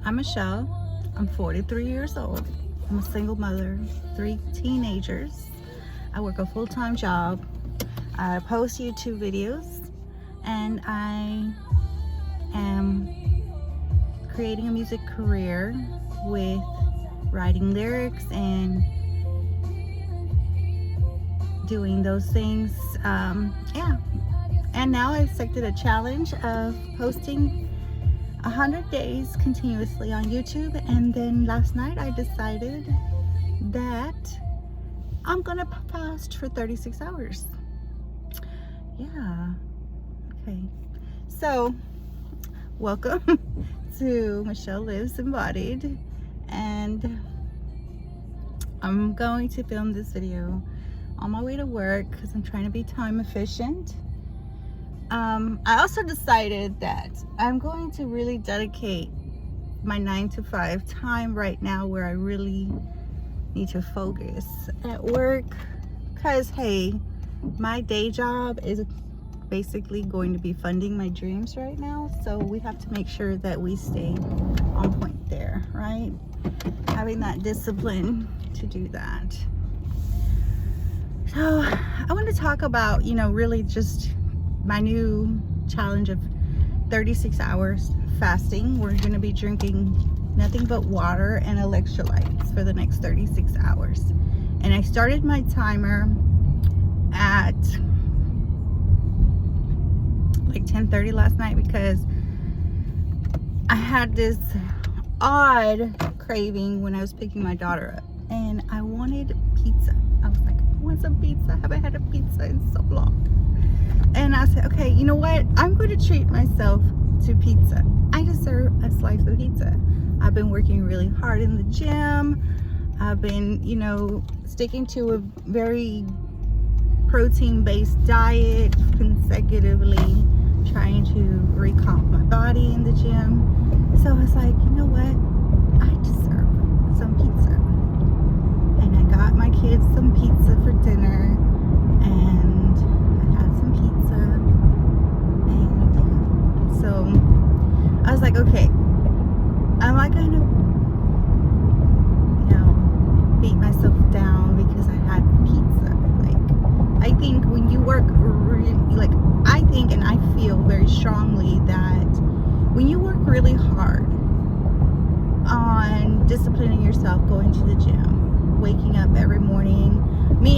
I'm Michelle. I'm 43 years old. I'm a single mother, 3 teenagers. I work a full-time job. I post YouTube videos, and I am creating a music career with writing lyrics and doing those things. Yeah. And now I accepted a challenge of posting 100 days continuously on YouTube, and then last night I decided that I'm gonna fast for 36 hours. Yeah. Okay. So, welcome to Michelle Lives Embodied, and I'm going to film this video on my way to work because I'm trying to be time efficient. I also decided that I'm going to really dedicate my 9 to 5 time right now, where I really need to focus at work, because hey, my day job is basically going to be funding my dreams right now, so we have to make sure that we stay on point there, right? Having that discipline to do that. So I want to talk about, really just my new challenge of 36 hours fasting. We're going to be drinking nothing but water and electrolytes for the next 36 hours. And I started my timer at like 10:30 last night because I had this odd craving when I was picking my daughter up, and I wanted pizza. I was like, I want some pizza. I haven't had a pizza in so long. And I said, okay, you know what? I'm going to treat myself to pizza. I deserve a slice of pizza. I've been working really hard in the gym. I've been, sticking to a very protein-based diet consecutively, trying to recomp my body in the gym. So I was like, you know what? I deserve some pizza. And I got my kids some pizza for dinner, and I had some pizza. And so I was like, okay, am I gonna, beat myself down because I had pizza? Like, I think when you work really, I think and I feel very strongly that when you work really hard on disciplining yourself, going to the gym, waking up every morning.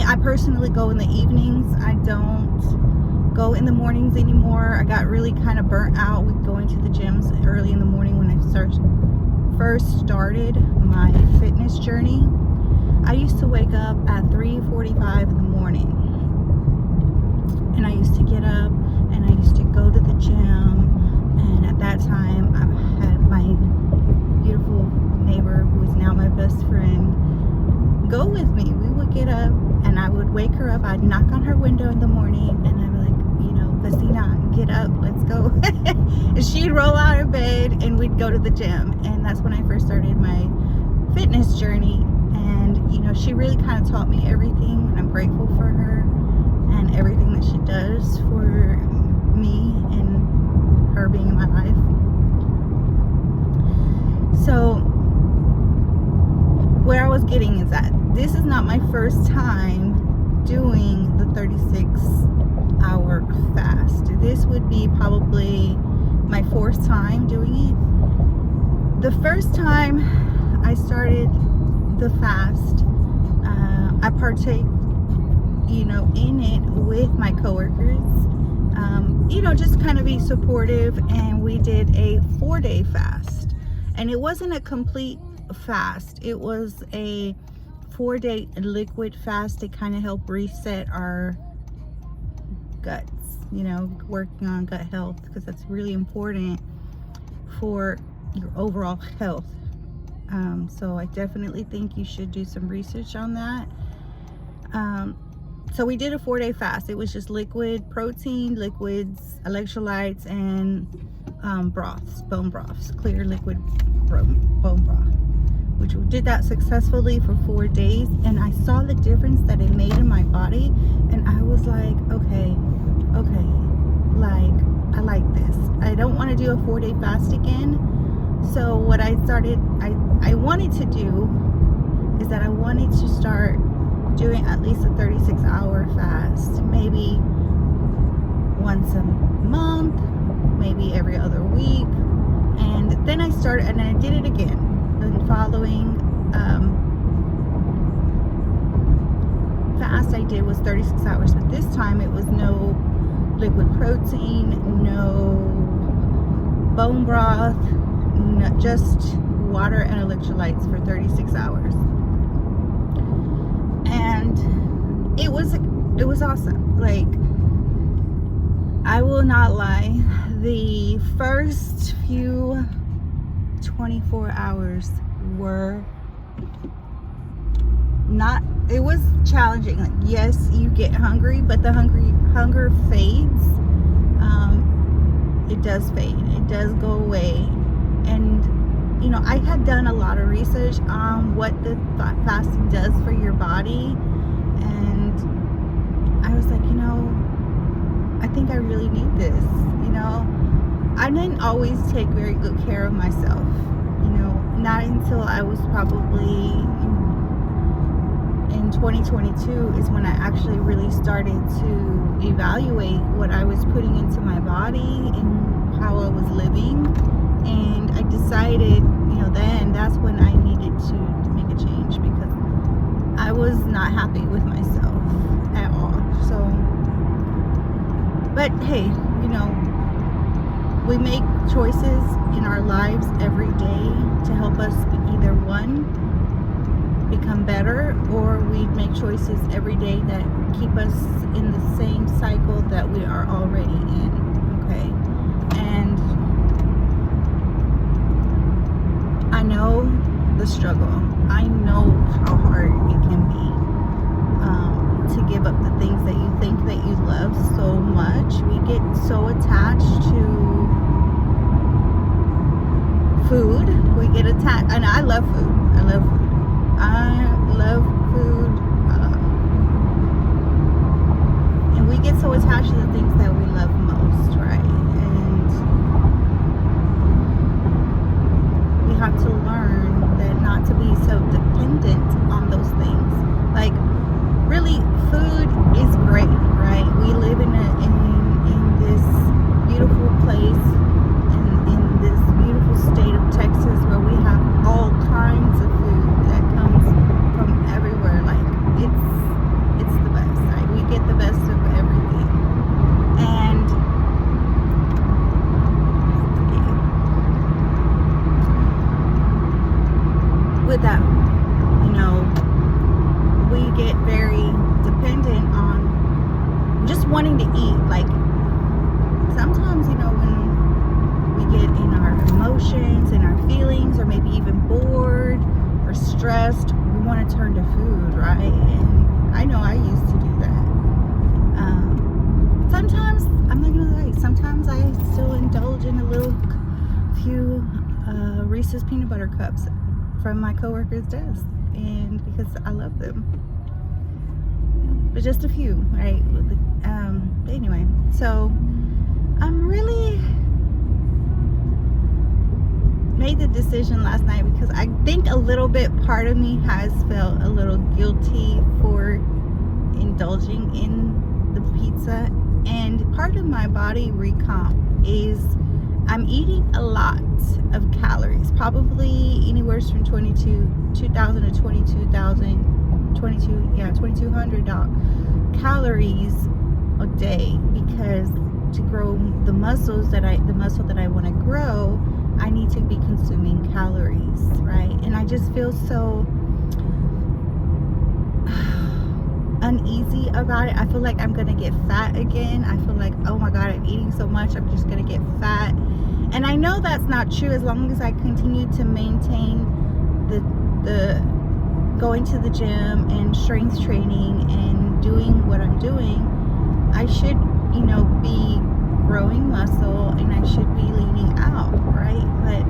I personally go in the evenings. I don't go in the mornings anymore. I got really kind of burnt out with going to the gyms early in the morning when I first started my fitness journey. I used to wake up at 3:45 in the morning, and I used to get up and I used to go to the gym. And at that time I had my beautiful neighbor, who is now my best friend, go with me. We would get up and I would wake her up. I'd knock on her window in the morning and I'd be like, Vecina, get up, let's go. And she'd roll out of bed and we'd go to the gym. And that's when I first started my fitness journey. And she really kind of taught me everything, and I'm grateful for her and everything that she does for me and her being in my life. So where I was getting is that this is not my first time doing the 36-hour fast. This would be probably my 4th time doing it. The first time I started the fast, I partake, in it with my coworkers, just kind of be supportive, and we did a 4-day fast. And it wasn't a complete fast. It was a 4-day liquid fast to kind of help reset our guts, working on gut health, because that's really important for your overall health. So I definitely think you should do some research on that. So we did a 4-day fast. It was just liquid protein, liquids, electrolytes, and broths, bone broths, clear liquid bone broth, which we did that successfully for 4 days. And I saw the difference that it made in my body, and I was like, okay, like, I like this. I don't want to do a 4-day fast again. So what I wanted to do is that I wanted to start doing at least a 36-hour fast, maybe once a month, maybe every other week. And then I started, and I did it again. The following fast I did was 36 hours, but this time it was no liquid protein, no bone broth, just water and electrolytes for 36 hours. And it was awesome. Like, I will not lie, the first few 24 hours were not, it was challenging. Like, yes, you get hungry, but the hunger fades. It does fade, it does go away. And you know, I had done a lot of research on what the fasting does for your body, and I was like, you know, I think I really need this. You know, I didn't always take very good care of myself, you know, not until I was probably in 2022 is when I actually really started to evaluate what I was putting into my body and how I was living. And I decided, you know, then that's when I needed to make a change, because I was not happy with myself at all. So, but hey, you know, we make choices in our lives every day to help us either one, become better, or we make choices every day that keep us in the same cycle that we are already in. Okay? And I know the struggle. I know how hard it can be to give up the things that you think that you love so much. We get so attached to food. We get attached, and I love food. I love food. And we get so attached to the things that we love most, right? And we have to learn that not to be so dependent on those things. Like, really, food is great, right? We live in this beautiful place, in this beautiful state of Texas, where we have all kinds of food that comes from everywhere. Like, it's the best, right? We get the best of everything. And with that, you know, we get very dependent on just wanting to eat. Like, sometimes, you know, when we get in our emotions and our feelings, or maybe even bored or stressed, we want to turn to food, right? And I know I used to do that. Sometimes, I'm not gonna lie, sometimes I still indulge in a few Reese's peanut butter cups from my coworker's desk, and because I love them. But just a few, right? But anyway, so I'm really made the decision last night, because I think a little bit part of me has felt a little guilty for indulging in the pizza, and part of my body recomp is I'm eating a lot of calories, probably anywhere from 2,200 to 2,200 calories a day, because to grow the muscle that I want to grow, I need to be consuming calories, right? And I just feel so uneasy about it. I feel like I'm gonna get fat again. I feel like, oh my God, I'm eating so much, I'm just gonna get fat. And I know that's not true. As long as I continue to maintain the going to the gym and strength training and doing what I'm doing, I should, you know, be growing muscle, and I should be leaning out, right? But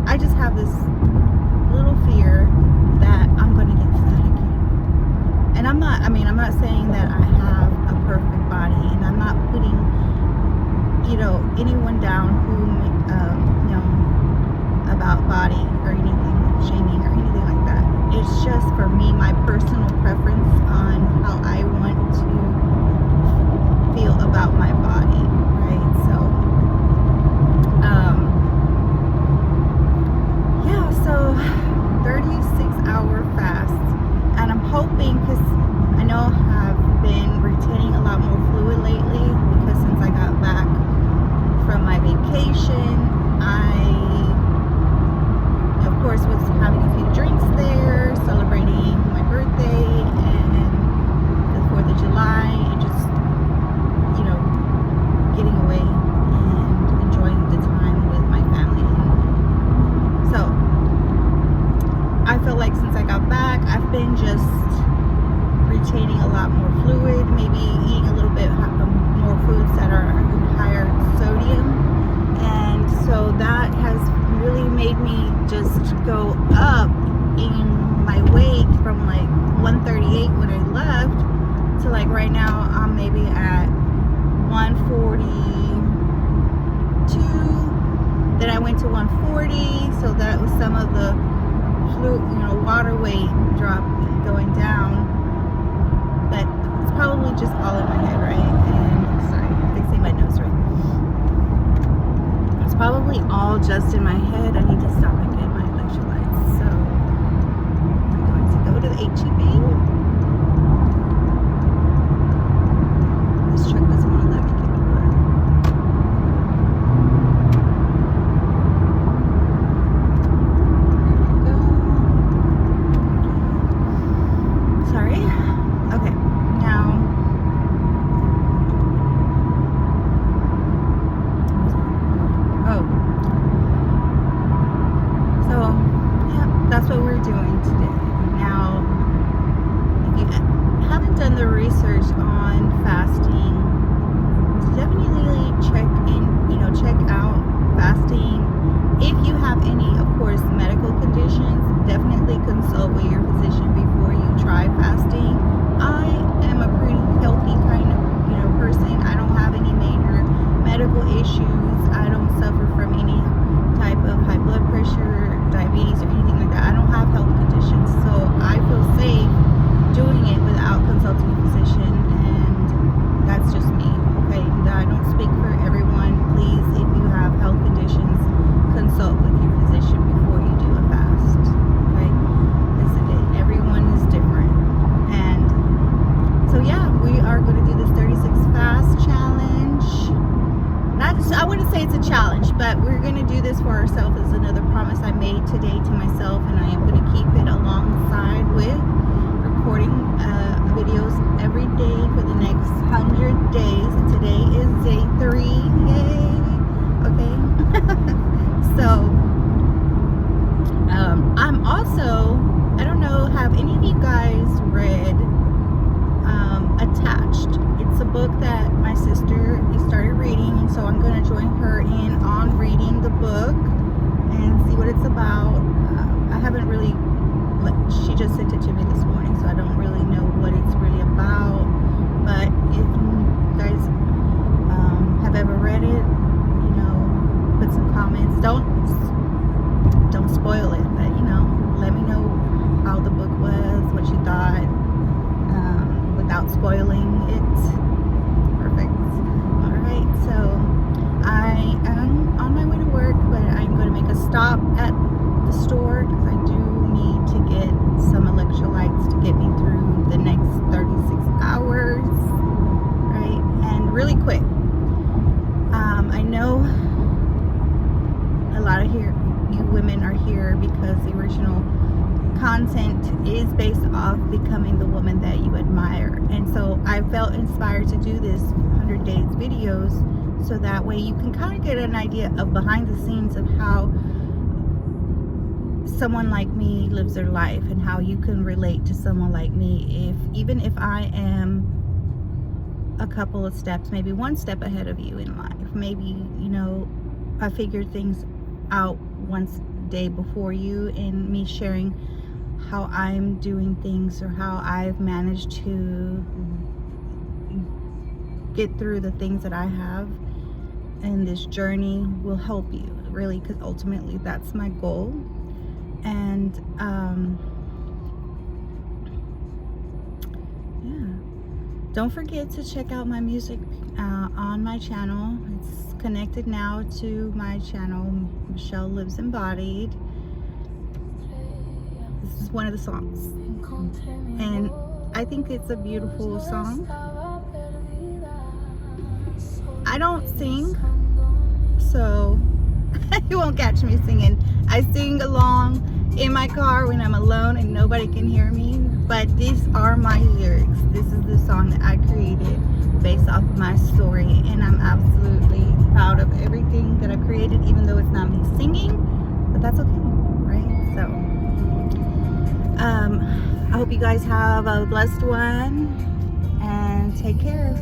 I just have this little fear that I'm going to get fat again. And I'm not saying that I have a perfect body, and I'm not putting, you know, anyone down who, you know, about body or anything, shaming or anything like that. It's just for me, my personal preference on how I want to feel about my body, right? So, yeah, so 36-hour fast, and I'm hoping, because I know I've been retaining a lot more fluid lately, because since I got back from my vacation, I, of course, was having a few drinks there, celebrating my birthday and the 4th of July, and just, you know, getting away and enjoying the time with my family. So I feel like since I got back, I've been just retaining a lot more fluid, maybe eating a little bit more foods that are higher sodium, and so that has really made me just go up in my weight from like 138 when I left to like right now I'm maybe at 142. Then I went to 140, so that was some of the fluid, water weight drop going down. But it's probably just all in my head, right? And sorry, fixing my nose right. It's probably all just in my head. I need to stop and get my electrolytes. So I'm going to go to the H-E-B. This truck doesn't want to let me get over. There we go. Sorry. Okay, now, so, yeah, that's what we're doing today. Now, if you haven't done the research on fasting, definitely check out fasting. If you have any, of course, medical conditions, definitely consult with your physician before you try fasting. I am a pretty healthy kind of, person. I don't have any major medical issues. I don't suffer from any type of high blood pressure, diabetes, or anything like that. I don't have health conditions, so I feel safe doing it without consulting a physician, and that's just me, okay? I don't speak for everyone. Please, if you have health conditions, consult with your physician before you do a fast, okay? Because everyone is different. And so yeah, we are going to do this 36 fast challenge. I wouldn't say it's a challenge, but we're going to do this for ourselves as another promise I made today to myself, and I am going to keep it alongside with recording videos every day for the next 100 days, and today is day 3. Yay! Okay. So I'm also, I don't know, have any of you guys read Attached? It's a book that my sister started reading, and so I'm going to join her in on reading the book and see what it's about. I haven't really, she just sent it to me this morning, so I don't really know what it's really about. But if you guys have ever read it, put some comments. Don't spoil it, but let me know how the book was, what you thought, without spoiling it. Perfect. Alright, so I am on my way to work, but I'm going to make a stop at the store because I do need to get some electrolytes to get me through the next 36 hours. Right? And really quick, I know a lot of you women are here because the original content is based off becoming the woman that you admire, and so I felt inspired to do this 100 days videos so that way you can kind of get an idea of behind the scenes of how someone like me lives their life, and how you can relate to someone like me, even if I am a couple of steps, maybe one step ahead of you in life. Maybe I figured things out once day before you, and me sharing how I'm doing things or how I've managed to get through the things that I have in this journey will help you. really, because ultimately that's my goal. And yeah, don't forget to check out my music on my channel. It's connected now to my channel, Michelle Lives Embodied. This is one of the songs, and I think it's a beautiful song. I don't sing, so you won't catch me singing. I sing along in my car when I'm alone and nobody can hear me, but these are my lyrics. This is the song that I created based off of my story, and I'm absolutely proud of everything that I've created, even though it's not me singing, but that's okay, right? So I hope you guys have a blessed one, and take care.